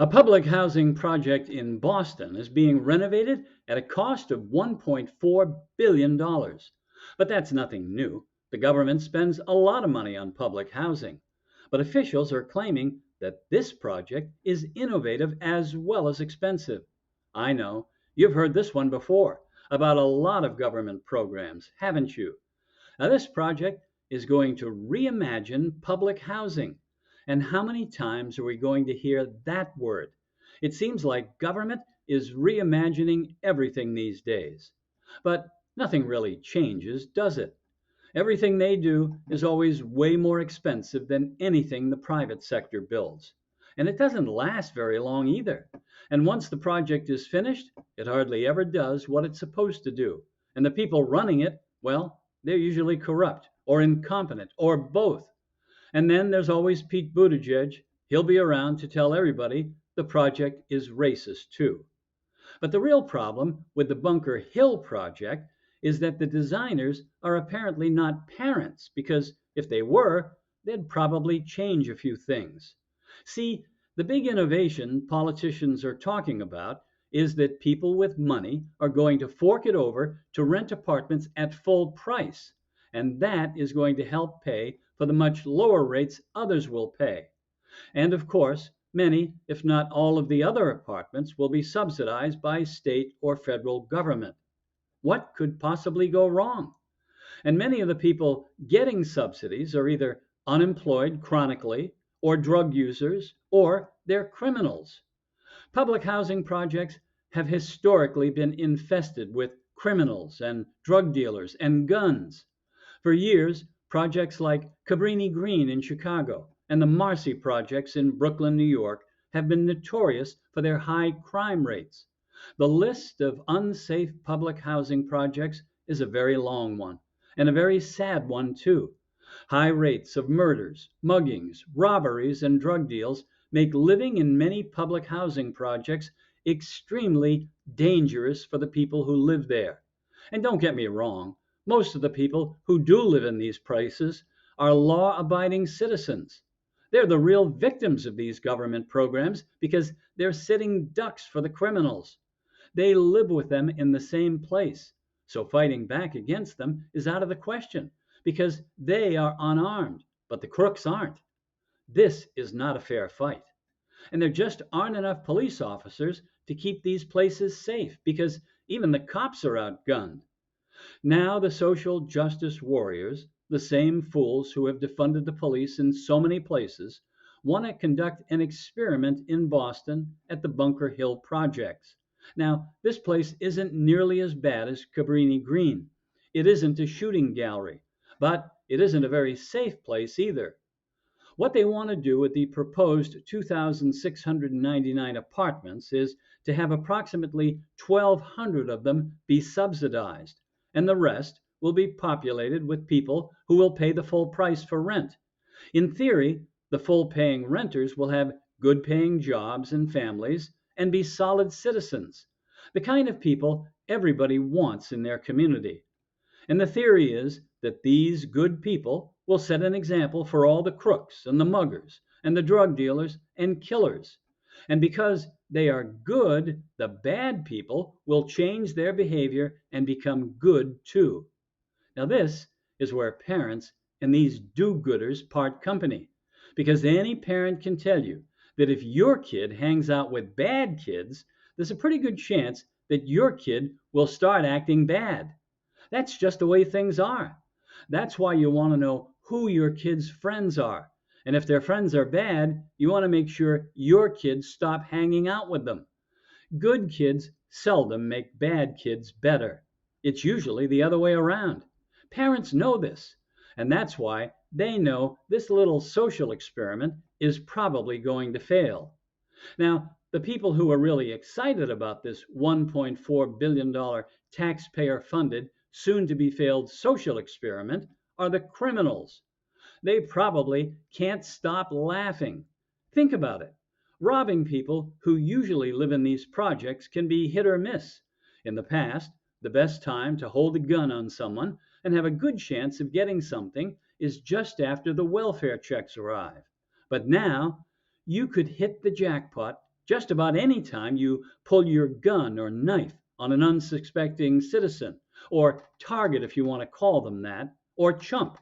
A public housing project in Boston is being renovated at a cost of $1.4 billion. But that's nothing new. The government spends a lot of money on public housing. But officials are claiming that this project is innovative as well as expensive. I know, you've heard this one before about a lot of government programs, haven't you? Now, this project is going to reimagine public housing. And how many times are we going to hear that word? It seems like government is reimagining everything these days. But nothing really changes, does it? Everything they do is always way more expensive than anything the private sector builds. And it doesn't last very long either. And once the project is finished, it hardly ever does what it's supposed to do. And the people running it, well, they're usually corrupt or incompetent or both. And then there's always Pete Buttigieg. He'll be around to tell everybody the project is racist too. But the real problem with the Bunker Hill project is that the designers are apparently not parents, because if they were, they'd probably change a few things. See, the big innovation politicians are talking about is that people with money are going to fork it over to rent apartments at full price, and that is going to help pay for the much lower rates others will pay. And of course, many, if not all of the other apartments will be subsidized by state or federal government. What could possibly go wrong? And many of the people getting subsidies are either unemployed chronically, or drug users, or they're criminals. Public housing projects have historically been infested with criminals and drug dealers and guns. For years, projects like Cabrini Green in Chicago and the Marcy projects in Brooklyn, New York, have been notorious for their high crime rates. The list of unsafe public housing projects is a very long one, and a very sad one, too. High rates of murders, muggings, robberies, and drug deals make living in many public housing projects extremely dangerous for the people who live there. And don't get me wrong, most of the people who do live in these places are law abiding citizens. They're the real victims of these government programs because they're sitting ducks for the criminals. They live with them in the same place. So fighting back against them is out of the question because they are unarmed, but the crooks aren't. This is not a fair fight. And there just aren't enough police officers to keep these places safe because even the cops are outgunned. Now the social justice warriors, the same fools who have defunded the police in so many places, want to conduct an experiment in Boston at the Bunker Hill projects. Now, this place isn't nearly as bad as Cabrini Green. It isn't a shooting gallery, but it isn't a very safe place either. What they want to do with the proposed 2,699 apartments is to have approximately 1,200 of them be subsidized, and the rest will be populated with people who will pay the full price for rent. In theory, the full paying renters will have good paying jobs and families and be solid citizens, the kind of people everybody wants in their community. And the theory is that these good people will set an example for all the crooks and the muggers and the drug dealers and killers. And because they are good, the bad people will change their behavior and become good too. Now, this is where parents and these do gooders part company. Because any parent can tell you that if your kid hangs out with bad kids, there's a pretty good chance that your kid will start acting bad. That's just the way things are. That's why you want to know who your kids' friends are. And if their friends are bad, you want to make sure your kids stop hanging out with them. Good kids seldom make bad kids better. It's usually the other way around. Parents know this, and that's why they know this little social experiment is probably going to fail. Now, the people who are really excited about this $1.4 billion taxpayer funded, soon to be failed social experiment are the criminals. They probably can't stop laughing. Think about it. Robbing people who usually live in these projects can be hit or miss. In the past, the best time to hold a gun on someone and have a good chance of getting something is just after the welfare checks arrive. But now, you could hit the jackpot just about any time you pull your gun or knife on an unsuspecting citizen, or target if you want to call them that, or chump,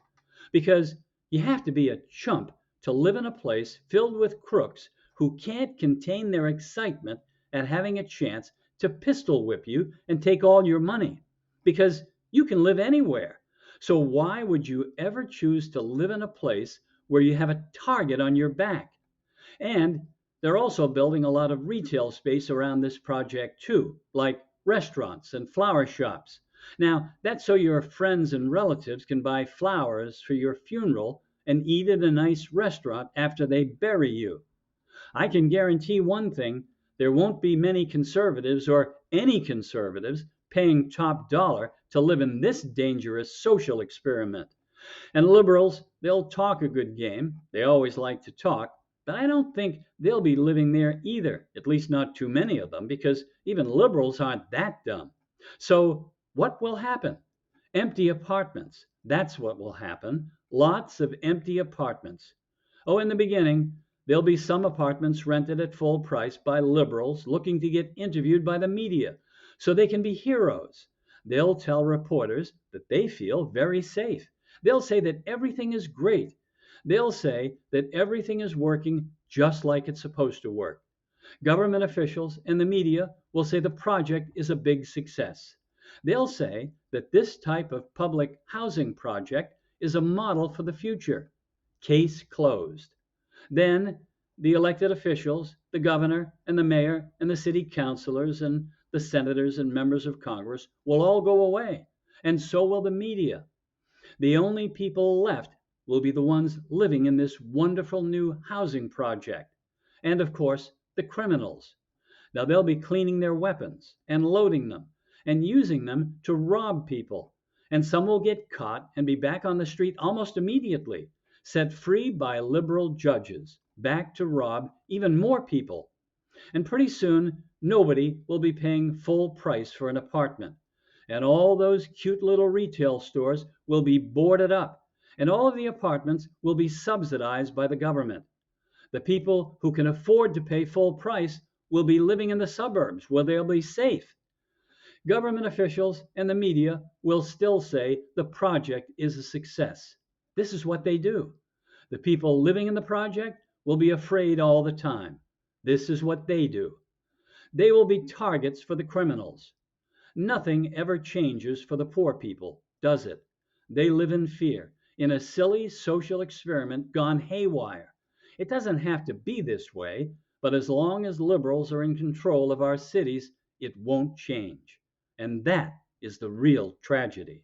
because you have to be a chump to live in a place filled with crooks who can't contain their excitement at having a chance to pistol whip you and take all your money. Because you can live anywhere. So why would you ever choose to live in a place where you have a target on your back? And they're also building a lot of retail space around this project too, like restaurants and flower shops. Now, that's so your friends and relatives can buy flowers for your funeral and eat at a nice restaurant after they bury you. I can guarantee one thing: there won't be many conservatives, or any conservatives, paying top dollar to live in this dangerous social experiment. And liberals, they'll talk a good game. They always like to talk. But I don't think they'll be living there either, at least not too many of them, because even liberals aren't that dumb. So what will happen? Empty apartments. That's what will happen. Lots of empty apartments. Oh, in the beginning, there'll be some apartments rented at full price by liberals looking to get interviewed by the media so they can be heroes. They'll tell reporters that they feel very safe. They'll say that everything is great. They'll say that everything is working just like it's supposed to work. Government officials and the media will say the project is a big success. They'll say that this type of public housing project is a model for the future. Case closed. Then the elected officials, the governor and the mayor and the city councilors and the senators and members of Congress will all go away, and so will the media. The only people left will be the ones living in this wonderful new housing project. And of course, the criminals. Now they'll be cleaning their weapons and loading them and using them to rob people. And some will get caught and be back on the street almost immediately, set free by liberal judges, back to rob even more people. And pretty soon, nobody will be paying full price for an apartment. And all those cute little retail stores will be boarded up. And all of the apartments will be subsidized by the government. The people who can afford to pay full price will be living in the suburbs where they'll be safe. Government officials and the media will still say the project is a success. This is what they do. The people living in the project will be afraid all the time. This is what they do. They will be targets for the criminals. Nothing ever changes for the poor people, does it? They live in fear, in a silly social experiment gone haywire. It doesn't have to be this way, but as long as liberals are in control of our cities, it won't change. And that is the real tragedy.